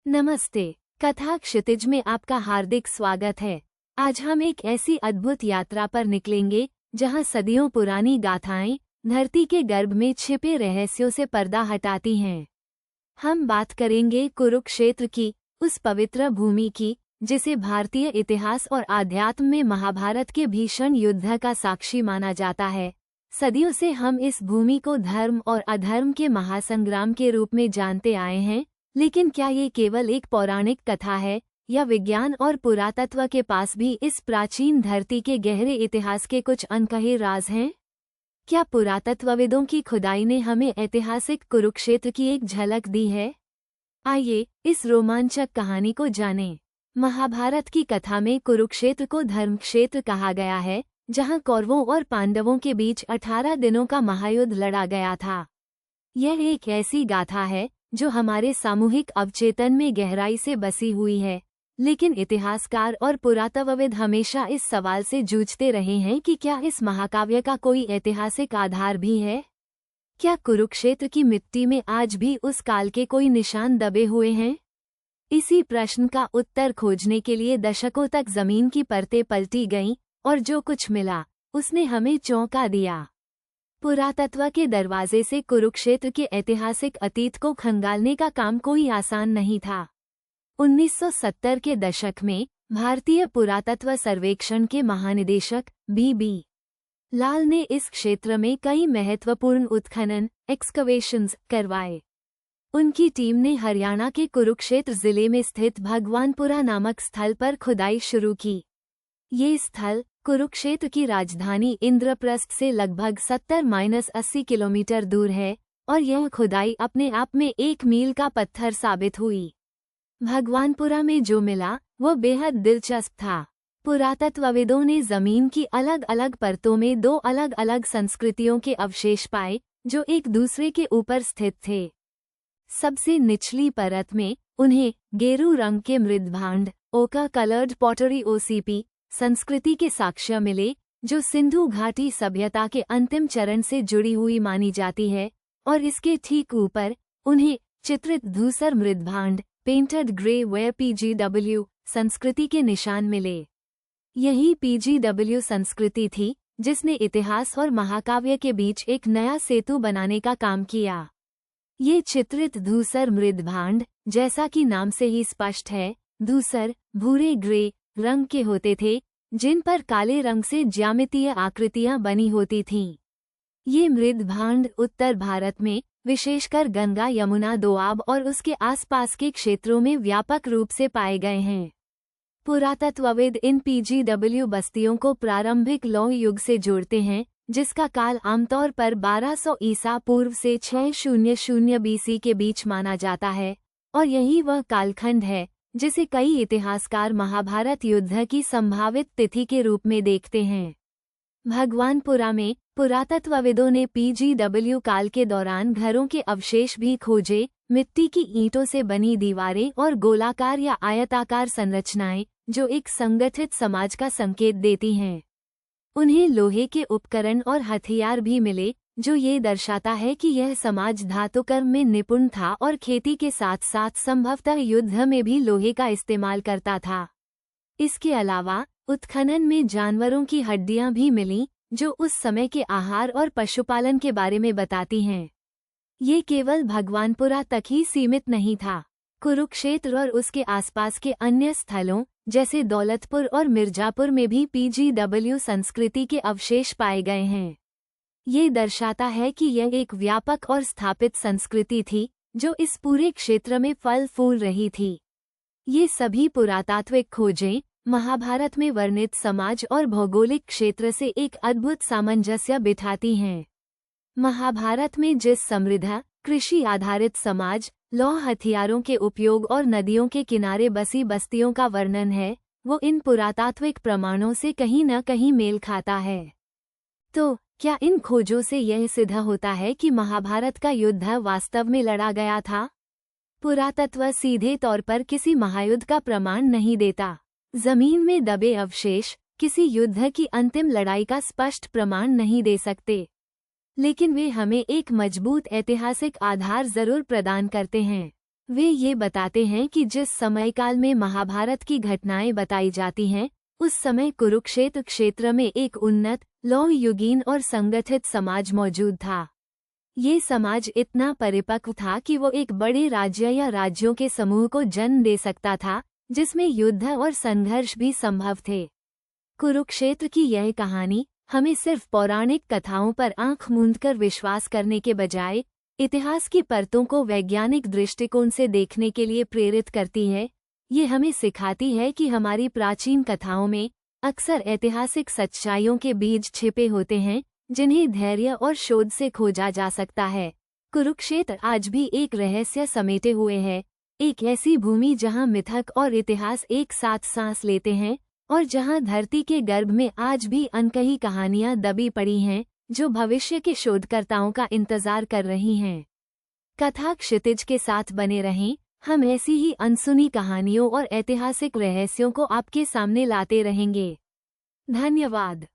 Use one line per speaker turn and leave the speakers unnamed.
नमस्ते। कथा क्षितिज में आपका हार्दिक स्वागत है। आज हम एक ऐसी अद्भुत यात्रा पर निकलेंगे जहां सदियों पुरानी गाथाएं धरती के गर्भ में छिपे रहस्यों से पर्दा हटाती हैं। हम बात करेंगे कुरुक्षेत्र की, उस पवित्र भूमि की जिसे भारतीय इतिहास और आध्यात्म में महाभारत के भीषण युद्ध का साक्षी माना जाता है। सदियों से हम इस भूमि को धर्म और अधर्म के महासंग्राम के रूप में जानते आए हैं, लेकिन क्या ये केवल एक पौराणिक कथा है या विज्ञान और पुरातत्व के पास भी इस प्राचीन धरती के गहरे इतिहास के कुछ अनकहे राज हैं? क्या पुरातत्वविदों की खुदाई ने हमें ऐतिहासिक कुरुक्षेत्र की एक झलक दी है? आइए इस रोमांचक कहानी को जानें। महाभारत की कथा में कुरुक्षेत्र को धर्मक्षेत्र कहा गया है, जहां कौरवों और पांडवों के बीच 18 दिनों का महायुद्ध लड़ा गया था। यह एक ऐसी गाथा है जो हमारे सामूहिक अवचेतन में गहराई से बसी हुई है, लेकिन इतिहासकार और पुरातत्वविद हमेशा इस सवाल से जूझते रहे हैं कि क्या इस महाकाव्य का कोई ऐतिहासिक आधार भी है? क्या कुरुक्षेत्र की मिट्टी में आज भी उस काल के कोई निशान दबे हुए हैं? इसी प्रश्न का उत्तर खोजने के लिए दशकों तक जमीन की परतें पलटी गईं और जो कुछ मिला उसने हमें चौंका दिया। पुरातत्व के दरवाजे से कुरुक्षेत्र के ऐतिहासिक अतीत को खंगालने का काम कोई आसान नहीं था। 1970 के दशक में भारतीय पुरातत्व सर्वेक्षण के महानिदेशक बी लाल ने इस क्षेत्र में कई महत्वपूर्ण उत्खनन एक्सकवेशंस करवाए। उनकी टीम ने हरियाणा के कुरुक्षेत्र जिले में स्थित भगवानपुरा नामक स्थल पर खुदाई शुरू की। ये स्थल कुरुक्षेत्र की राजधानी इंद्रप्रस्थ से लगभग 70-80 किलोमीटर दूर है और यह खुदाई अपने आप में 1 मील का पत्थर साबित हुई। भगवानपुरा में जो मिला वो बेहद दिलचस्प था। पुरातत्वविदों ने जमीन की अलग अलग परतों में 2 अलग अलग संस्कृतियों के अवशेष पाए जो एक दूसरे के ऊपर स्थित थे। सबसे निचली परत में उन्हें गेरू रंग के मृदभांड ओका कलर्ड पॉटरी ओसीपी संस्कृति के साक्ष्य मिले, जो सिंधु घाटी सभ्यता के अंतिम चरण से जुड़ी हुई मानी जाती है, और इसके ठीक ऊपर उन्हें चित्रित धूसर मृदभांड पेंटेड ग्रे वेयर पीजीडब्ल्यू संस्कृति के निशान मिले। यही पीजीडब्ल्यू संस्कृति थी जिसने इतिहास और महाकाव्य के बीच एक नया सेतु बनाने का काम किया। ये चित्रित धूसर मृदभांड, जैसा कि नाम से ही स्पष्ट है, धूसर भूरे ग्रे रंग के होते थे, जिन पर काले रंग से ज्यामितीय आकृतियां बनी होती थीं। ये मृदभांड उत्तर भारत में विशेषकर गंगा यमुना दोआब और उसके आसपास के क्षेत्रों में व्यापक रूप से पाए गए हैं। पुरातत्वविद इन पीजीडब्ल्यू बस्तियों को प्रारंभिक लौह युग से जोड़ते हैं, जिसका काल आमतौर पर 1200 ईसा पूर्व से 600 बीसी के बीच माना जाता है, और यही वह कालखंड है जिसे कई इतिहासकार महाभारत युद्ध की संभावित तिथि के रूप में देखते हैं। भगवानपुरा में पुरातत्वविदों ने पीजीडब्ल्यू काल के दौरान घरों के अवशेष भी खोजे, मिट्टी की ईंटों से बनी दीवारें और गोलाकार या आयताकार संरचनाएं जो एक संगठित समाज का संकेत देती हैं। उन्हें लोहे के उपकरण और हथियार भी मिले, जो ये दर्शाता है कि यह समाज धातुकर्म में निपुण था और खेती के साथ साथ संभवतः युद्ध में भी लोहे का इस्तेमाल करता था। इसके अलावा उत्खनन में जानवरों की हड्डियां भी मिलीं, जो उस समय के आहार और पशुपालन के बारे में बताती हैं। ये केवल भगवानपुरा तक ही सीमित नहीं था। कुरुक्षेत्र और उसके आसपास के अन्य स्थलों जैसे दौलतपुर और मिर्जापुर में भी पीजीडब्ल्यू संस्कृति के अवशेष पाए गए हैं। ये दर्शाता है कि यह एक व्यापक और स्थापित संस्कृति थी जो इस पूरे क्षेत्र में फल फूल रही थी। ये सभी पुरातात्विक खोजें महाभारत में वर्णित समाज और भौगोलिक क्षेत्र से एक अद्भुत सामंजस्य बिठाती हैं। महाभारत में जिस समृद्ध कृषि आधारित समाज, लौह हथियारों के उपयोग और नदियों के किनारे बसी बस्तियों का वर्णन है, वो इन पुरातात्विक प्रमाणों से कहीं न कहीं मेल खाता है। तो क्या इन खोजों से यह सिद्ध होता है कि महाभारत का युद्ध वास्तव में लड़ा गया था? पुरातत्व सीधे तौर पर किसी महायुद्ध का प्रमाण नहीं देता। जमीन में दबे अवशेष किसी युद्ध की अंतिम लड़ाई का स्पष्ट प्रमाण नहीं दे सकते, लेकिन वे हमें एक मजबूत ऐतिहासिक आधार जरूर प्रदान करते हैं। वे ये बताते हैं कि जिस समयकाल में महाभारत की घटनाएं बताई जाती हैं, उस समय कुरुक्षेत्र क्षेत्र में एक उन्नत, लौह युगीन और संगठित समाज मौजूद था। ये समाज इतना परिपक्व था कि वो एक बड़े राज्य या राज्यों के समूह को जन्म दे सकता था, जिसमें युद्ध और संघर्ष भी संभव थे। कुरुक्षेत्र की यह कहानी हमें सिर्फ पौराणिक कथाओं पर आंख मूंदकर विश्वास करने के बजाय इतिहास की परतों को वैज्ञानिक दृष्टिकोण से देखने के लिए प्रेरित करती है। ये हमें सिखाती है कि हमारी प्राचीन कथाओं में अक्सर ऐतिहासिक सच्चाइयों के बीज छिपे होते हैं, जिन्हें धैर्य और शोध से खोजा जा सकता है। कुरुक्षेत्र आज भी एक रहस्य समेटे हुए है, एक ऐसी भूमि जहां मिथक और इतिहास एक साथ सांस लेते हैं और जहां धरती के गर्भ में आज भी अनकही कहानियां दबी पड़ी हैं, जो भविष्य के शोधकर्ताओं का इंतजार कर रही हैं। कथा क्षितिज के साथ बने रहें, हम ऐसी ही अनसुनी कहानियों और ऐतिहासिक रहस्यों को आपके सामने लाते रहेंगे। धन्यवाद।